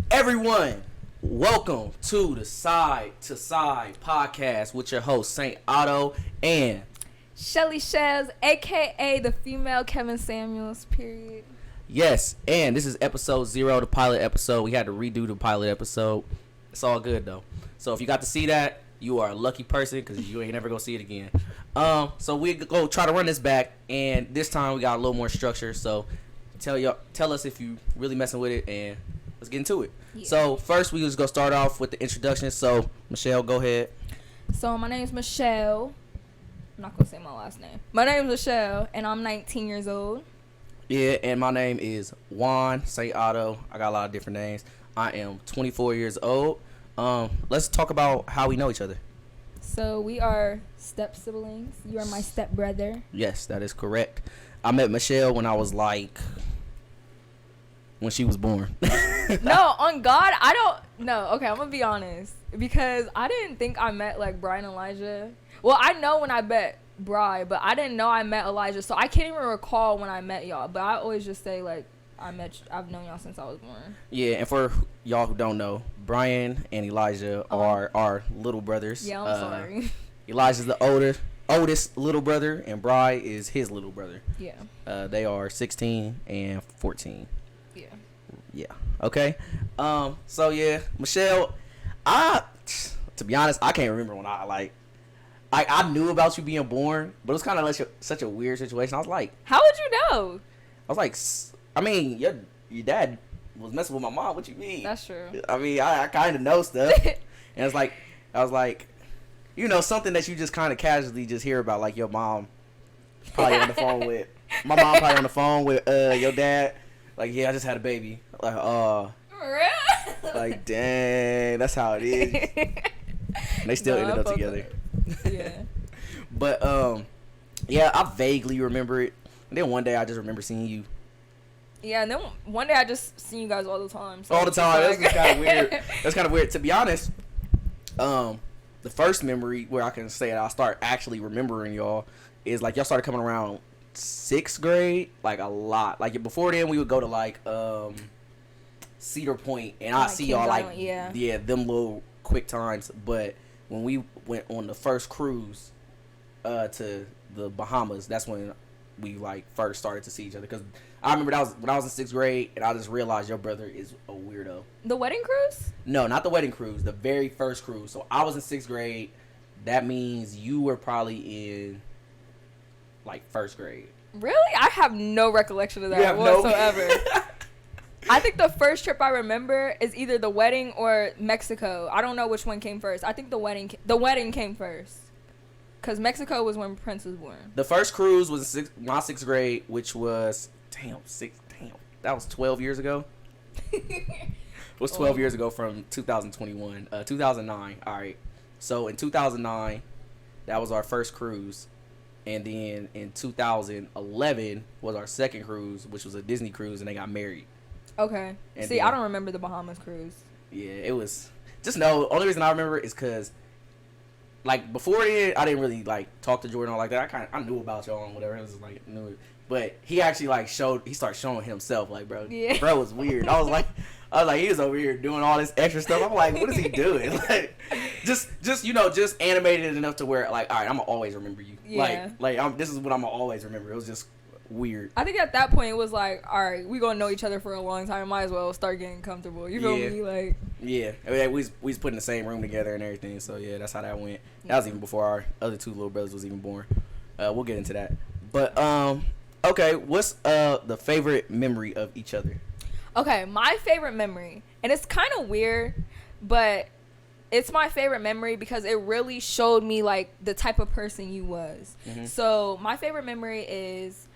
Everyone, welcome to the Side to Side podcast with your host Saint Otto and Shelly Shellz, aka the female Kevin Samuels. Period. Yes, and this is episode 0, the pilot episode. We had to redo the pilot episode. It's all good though. So if you got to see that, you are a lucky person because you ain't never gonna see it again. So we go try to run this back, and this time we got a little more structure. So tell us if you really messing with it, and let's get into it. Yeah. So first we just gonna start off with the introduction. So Michelle, go ahead. So my name is Michelle. I'm not gonna say my last name. My name is Michelle, and I'm 19 years old. Yeah, and my name is Juan Saint Otto. I got a lot of different names. I am 24 years old. Let's talk about how we know each other. So we are step siblings. You are my step brother. Yes, that is correct. I met Michelle when I was when she was born. No, on God, I don't know. Okay, I'm gonna be honest, because I didn't think I met Brian and Elijah. Well, I know when I met Bri, but I didn't know I met Elijah, so I can't even recall when I met y'all. But I always just say I've known y'all since I was born. Yeah, and for y'all who don't know, Brian and Elijah are our little brothers. Yeah, I'm sorry. Elijah's the oldest little brother, and Bri is his little brother. Yeah. They are 16 and 14. Yeah. Yeah. Okay. So yeah, Michelle, to be honest, I can't remember when I knew about you being born, but it was kind of like such a weird situation. I was like, how would you know? I was like, I mean, your dad was messing with my mom. What you mean? That's true. I mean, I kind of know stuff, and it's like, I was like, something that you just kind of casually just hear about, like your mom probably on the phone with my mom, probably on the phone with your dad. Like, yeah, I just had a baby. Like, really? Like, dang, that's how it is. And they still ended up together. Yeah. But yeah, I vaguely remember it. And then one day I just remember seeing you. Yeah, and then one day I just seen you guys all the time. So all the time. That's kind of weird. That's kind of weird. To be honest, the first memory where I can say that I start actually remembering y'all is y'all started coming around 6th grade, a lot. Before then we would go to Cedar Point, and I see y'all them little quick times. But when we went on the first cruise to the Bahamas, that's when we first started to see each other. Because I remember that was when I was in 6th grade, and I just realized your brother is a weirdo. The wedding cruise? No, not the wedding cruise. The very first cruise. So I was in 6th grade. That means you were probably in 1st grade. Really? I have no recollection of that whatsoever. I think the first trip I remember is either the wedding or Mexico. I don't know which one came first. I think the wedding came first. Because Mexico was when Prince was born. The first cruise was my 6th grade, which was, that was 12 years ago. It was 12 years ago from 2021. 2009, all right. So in 2009, that was our first cruise. And then in 2011 was our second cruise, which was a Disney cruise, and they got married. Okay. And I don't remember the Bahamas cruise. Yeah, it was. Just know, only reason I remember is because, before then, I didn't really, talk to Jordan or like that. I knew about y'all and whatever. It was knew it. But he actually, he started showing himself, bro. Yeah. Bro was weird. I was like, he was over here doing all this extra stuff. I'm like, what is he doing? Just animated enough to where, all right, I'm going to always remember you. Yeah. This is what I'm going to always remember. It was just weird. I think at that point it was all right, we going to know each other for a long time. Might as well start getting comfortable. You feel me? Yeah. I mean, we was put in the same room together and everything. So, yeah, that's how that went. That was even before our other 2 little brothers was even born. We'll get into that. But, okay, what's the favorite memory of each other? Okay, my favorite memory, and it's kind of weird, but it's my favorite memory because it really showed me the type of person you was. Mm-hmm. So my favorite memory is,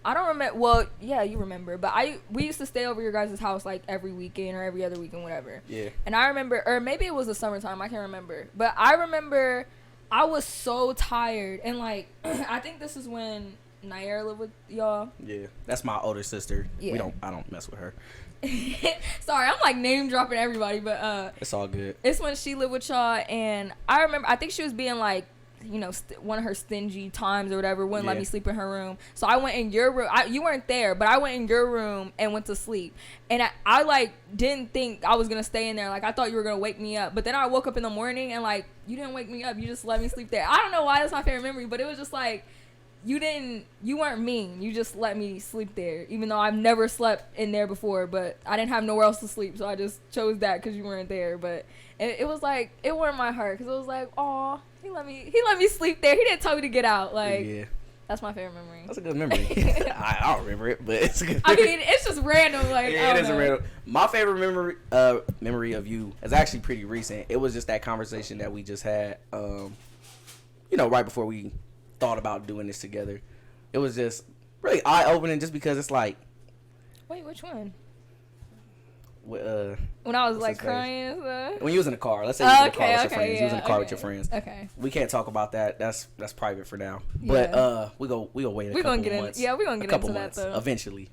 I don't remember. Well, yeah, you remember, but we used to stay over your guys' house every weekend or every other weekend, whatever. Yeah. And I remember, or maybe it was the summertime. I can't remember, but I remember I was so tired, and I think this is when Nair lived with y'all. Yeah, that's my older sister. Yeah. I don't mess with her. Sorry, I'm name dropping everybody, but it's all good. It's when she lived with y'all, and I remember, I think she was being one of her stingy times or whatever, wouldn't let Yeah. me sleep in her room. So I went in your room. You weren't there, but I went in your room and went to sleep. And I like didn't think I was gonna stay in there. Like I thought you were gonna wake me up. But then I woke up in the morning and like you didn't wake me up. You just let me sleep there. I don't know why that's my favorite memory, but it was just like you weren't mean. You just let me sleep there, even though I've never slept in there before. But I didn't have nowhere else to sleep, so I just chose that because you weren't there. But it was like it warmed my heart because it was like, aw, he let me sleep there. He didn't tell me to get out. Like, Yeah. That's my favorite memory. That's a good memory. I don't remember it, but it's a good. I mean, it's just random. Like, yeah, it is a random. My favorite memory of you is actually pretty recent. It was just that conversation that we just had. Right before we thought about doing this together. It was just really eye opening, just because it's like. Wait, which one? When I was like crying and stuff. When you was in the car, let's say you was in the car with your friends. Yeah, you was in the car with your friends. Okay. We can't talk about that. That's private for now. But we go wait a couple months. Yeah, we're gonna get into months, that though. Eventually.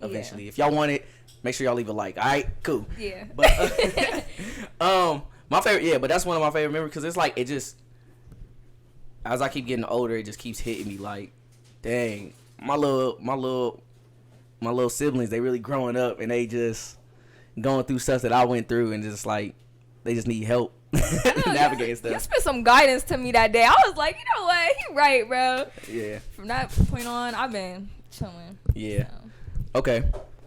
If y'all want it, make sure y'all leave a like. All right, cool. Yeah. But my favorite, but that's one of my favorite memories because it's like it just, as I keep getting older, it just keeps hitting me like, dang, my little siblings, they really growing up and they just going through stuff that I went through and just like they just need help navigating stuff. You spent some guidance to me that day. I was like, you know what, he right, bro. Yeah. From that point on, I've been chilling. Yeah. So. Okay.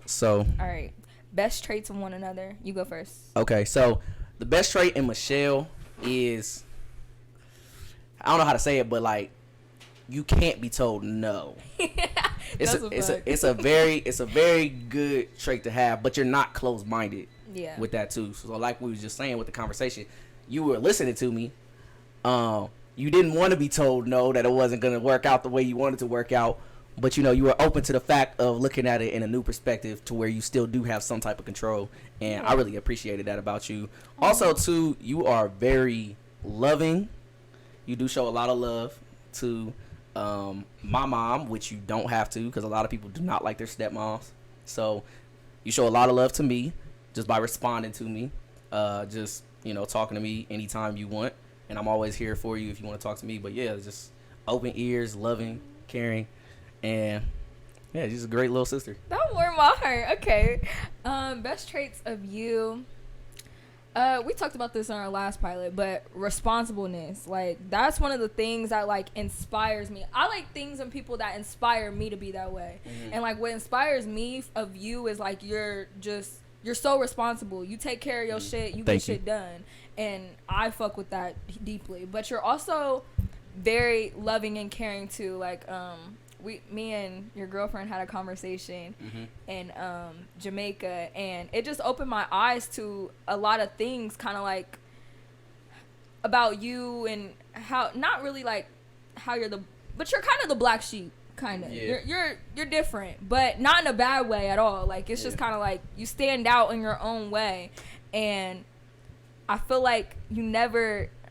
So. All right. Best traits of one another. You go first. Okay. So the best trait in Michelle is, I don't know how to say it, but like, you can't be told no. It's a very good trait to have, but you're not closed-minded with that too. So like we was just saying with the conversation, you were listening to me. You didn't want to be told no, that it wasn't going to work out the way you wanted to work out, but you were open to the fact of looking at it in a new perspective to where you still do have some type of control, and I really appreciated that about you. Also too, you are very loving. You do show a lot of love to my mom, which you don't have to, because a lot of people do not like their stepmoms. So you show a lot of love to me just by responding to me, just talking to me anytime you want, and I'm always here for you if you want to talk to me. But yeah, just open ears, loving, caring, and yeah, she's a great little sister. That warmed my heart. Okay. Best traits of you. We talked about this on our last pilot, but responsibleness, like that's one of the things that like inspires me. I like things and people that inspire me to be that way. Mm-hmm. And like what inspires me of you is like you're so responsible. You take care of your shit. You get shit done, and I fuck with that deeply. But you're also very loving and caring too. Like me and your girlfriend had a conversation in Jamaica, and it just opened my eyes to a lot of things, kind of like about you and how not really like how but you're kind of the black sheep, kind of. Yeah. You're different, but not in a bad way at all. Like it's just kind of like you stand out in your own way, and I feel like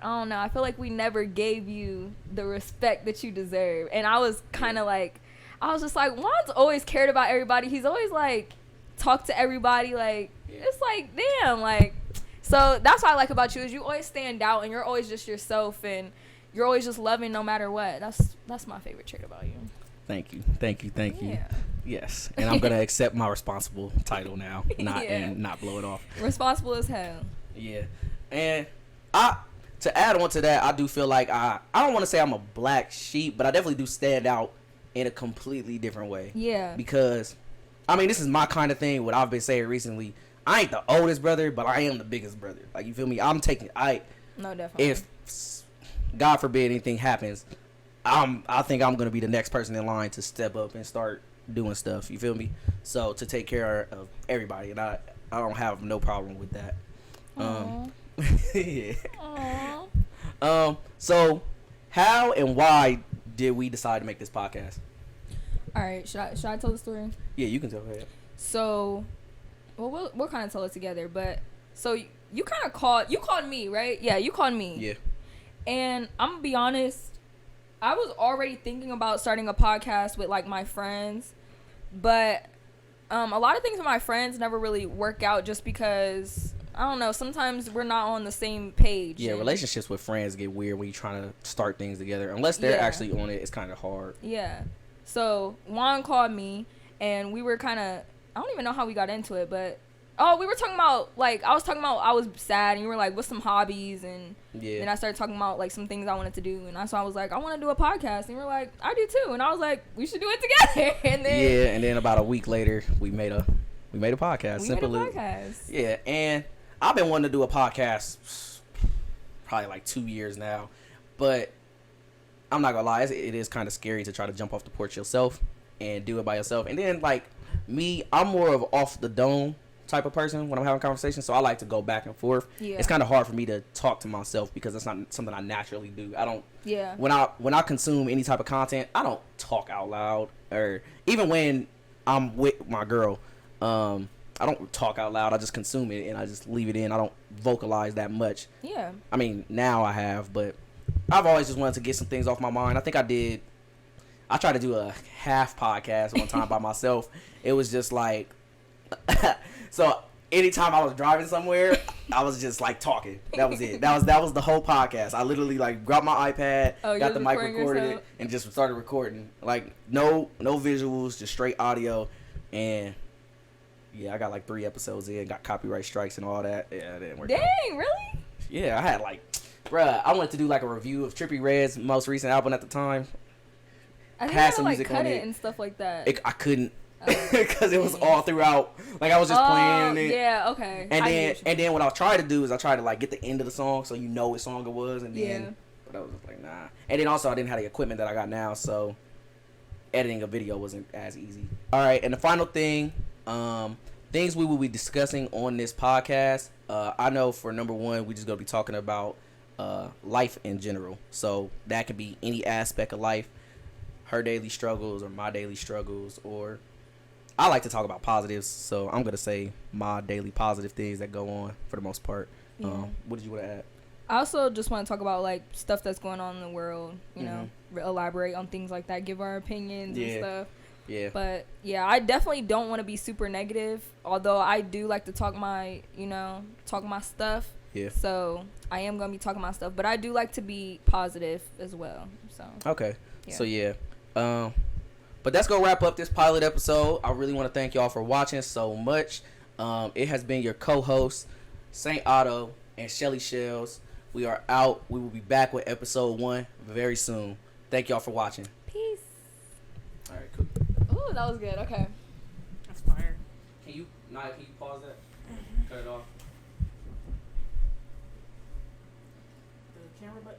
I feel like we never gave you the respect that you deserve. And I was kind of like, I was just like, Juan's always cared about everybody. He's always like, talked to everybody. Like, it's like, damn, like, so that's what I like about you is you always stand out and you're always just yourself and you're always just loving no matter what. That's my favorite trait about you. Thank you. Yeah. Yes. And I'm going to accept my responsible title now, and not blow it off. Responsible as hell. Yeah. And to add on to that, I do feel like I don't want to say I'm a black sheep, but I definitely do stand out in a completely different way. Yeah. Because, I mean, this is my kind of thing, what I've been saying recently. I ain't the oldest brother, but I am the biggest brother. Like, you feel me? No, definitely. If, God forbid, anything happens, I think I'm going to be the next person in line to step up and start doing stuff. You feel me? So, to take care of everybody. And I don't have no problem with that. Yeah. So how and why did we decide to make this podcast? All right, should I tell the story? Yeah, you can tell it. So, well, we'll kind of tell it together, but so you called me, right? Yeah, you called me. Yeah. And I'm gonna be honest, I was already thinking about starting a podcast with like my friends, but a lot of things with my friends never really work out just because I don't know. Sometimes we're not on the same page. Yeah, relationships with friends get weird when you're trying to start things together. Unless they're actually on it, it's kind of hard. Yeah. So Juan called me, and we were kind of, I don't even know how we got into it, but we were talking about, like, I was talking about I was sad, and you were like, what's some hobbies? And then I started talking about, like, some things I wanted to do, and so I was like, I want to do a podcast, and you were like, I do too, and I was like, we should do it together. And then and then about a week later, we made a podcast. Yeah, and I've been wanting to do a podcast probably like 2 years now, but I'm not gonna lie, it is kind of scary to try to jump off the porch yourself and do it by yourself. And then, like, me, I'm more of off the dome type of person when I'm having conversations, so I like to go back and forth. It's kind of hard for me to talk to myself because that's not something I naturally do. I don't. When I consume any type of content, I don't talk out loud, or even when I'm with my girl, I don't talk out loud. I just consume it and I just leave it in. I don't vocalize that much. Yeah. I mean, now I have, but I've always just wanted to get some things off my mind. I think I tried to do a half podcast one time by myself. It was just like, so anytime I was driving somewhere, I was just like talking. That was it. That was the whole podcast. I literally like grabbed my iPad, got the mic, recorded it, and just started recording. Like no visuals, just straight audio. And yeah, I got like 3 episodes in, got copyright strikes and all that. Yeah, it didn't work. Dang, really? Yeah, I had like, bruh, I wanted to do like a review of Trippie Redd's most recent album at the time. I think I had to like cut it and stuff like that. I couldn't because it was all throughout. Like I was just playing it. Yeah, okay. And then what I tried to do is I tried to like get the end of the song so you know what song it was, and then but I was just like nah. And then also I didn't have the equipment that I got now, so editing a video wasn't as easy. All right, and the final thing. Things we will be discussing on this podcast. I know for number one, we just gonna be talking about life in general. So that could be any aspect of life, her daily struggles or my daily struggles, or I like to talk about positives. So I'm gonna say my daily positive things that go on for the most part. What did you want to add? I also just want to talk about like stuff that's going on in the world. You know, elaborate on things like that, give our opinions and stuff. Yeah. But yeah, I definitely don't want to be super negative, although I do like to talk my stuff. Yeah. So I am going to be talking my stuff, but I do like to be positive as well. So. Okay. Yeah. So yeah. But that's going to wrap up this pilot episode. I really want to thank y'all for watching so much. It has been your co-host, Saint Otto and Shelly Shellz. We are out. We will be back with episode 1 very soon. Thank y'all for watching. Peace. All right, cool. Ooh, that was good. Okay. That's fire. Can you pause that? Cut it off. The camera button.